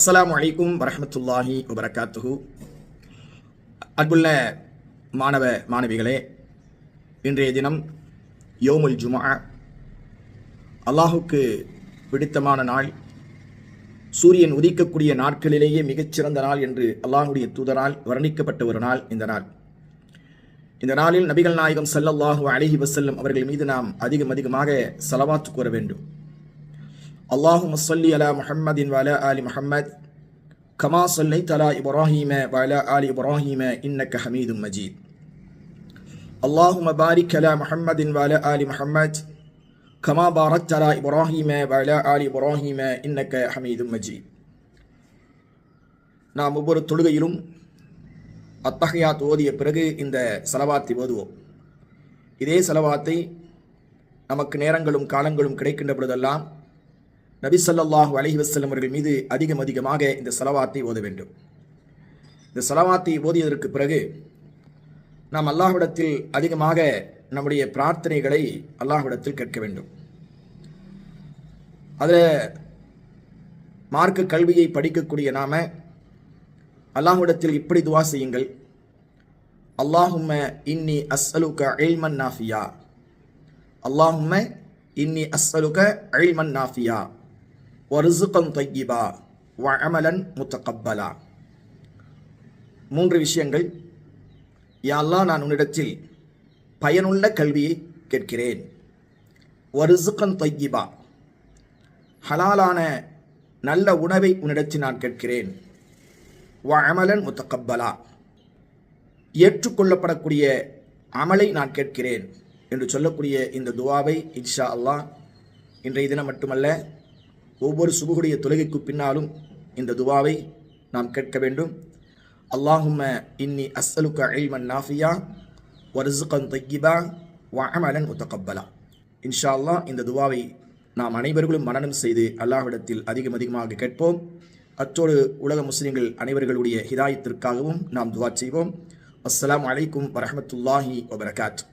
அஸ்ஸலாமு அலைக்கும் வரஹ்மத்துல்லாஹி வபரகாத்துஹு. அன்புள்ள மாணவ மாணவிகளே, இன்றைய தினம் யோமுல் ஜும்ஆ, அல்லாஹுக்கு பிடித்தமான நாள், சூரியன் உதிக்கக்கூடிய நாட்களிலேயே மிகச்சிறந்த நாள் என்று அல்லாஹுடைய தூதரால் வர்ணிக்கப்பட்ட ஒரு நாள் இந்த நாள். இந்த நாளில் நபிகள் நாயகம் ஸல்லல்லாஹு அலைஹி வஸல்லம் அவர்கள் மீது நாம் அதிகமாக ஸலவாத் கூற வேண்டும். அல்லாஹும்ம ஸல்லி அலா முஹம்மதின் வ அலா ஆலி முஹம்மத் கமா ஸல்லைத அலா இப்ராஹீம வ அலா ஆலி இப்ராஹீம இன்னக ஹமீதும் மஜீத். அல்லாஹும்ம பாரிக் அலா முஹம்மதின் வ அலா ஆலி முஹம்மத் கமா பாரக்த அலா இப்ராஹீம வ அலா ஆலி இப்ராஹீம இன்னக ஹமீதும் மஜீத். நாம் ஒவ்வொரு தொழுகையிலும் அத்தஹியாத் ஓதிய பிறகு இந்த ஸலவாத்தை ஓதுவோம். இதே ஸலவாத்தை நமக்கு நேரங்களும் காலங்களும் கிடைக்கின்ற பொழுதெல்லாம் நபி ஸல்லல்லாஹு அலைஹி வஸல்லம் அவர்கள் மீது அதிகமாக இந்த ஸலவாத்தை ஓத வேண்டும். இந்த ஸலவாத்தை ஓதியதற்கு பிறகு நாம் அல்லாஹ்விடத்தில் அதிகமாக நம்முடைய பிரார்த்தனைகளை அல்லாஹ்விடத்தில் கேட்க வேண்டும். அதில் மார்க்க கல்வியை படிக்கக்கூடிய நாம அல்லாஹ்விடத்தில் இப்படி துவா செய்யுங்கள். அல்லாஹும்ம இன்னி அஸ்அலுக இல்மன் நாஃபியா, அல்லாஹும்ம இன்னி அஸ்அலுக இல்மன் நாஃபியா வர்ஸுகன் தய்யிபா வ அமலன் முத்தகப்பலா. 3 விஷயங்கள். யா அல்லாஹ், நான் உன்னிடத்தில் பயனுள்ள கல்வியை கேட்கிறேன். வர்ஸுகன் தய்யிபா, ஹலாலான நல்ல உணவை உன்னிடத்தில் நான் கேட்கிறேன். வ அமலன் முத்தகப்பலா, ஏற்றுக்கொள்ளப்படக்கூடிய அமலை நான் கேட்கிறேன் என்று சொல்லக்கூடிய இந்த துவாவை இன்ஷா அல்லாஹ் இன்றைய தினம் மட்டுமல்ல, ஒவ்வொரு சுபுகுடைய தொழுகைக்கு பின்னாலும் இந்த துவாவை நாம் கேட்க வேண்டும். அல்லாஹும்ம இன்னி அஸ்அலுக இல்மன் நாஃபியா வர்ஸுகன் தய்யிபா வ அமலன் முத்தகப்பலா. இன்ஷா அல்லாஹ் இந்த துவாவை நாம் அனைவர்களும் மனனம் செய்து அல்லாஹ்விடத்தில் அதிகமாக கேட்போம். அத்தோடு உலக முஸ்லிம்கள் அனைவர்களுடைய ஹிதாயத்திற்காகவும் நாம் துவா செய்வோம். அஸ்ஸலாமு அலைக்கும் வரஹ்மத்துல்லாஹி வபரகாத்துஹு.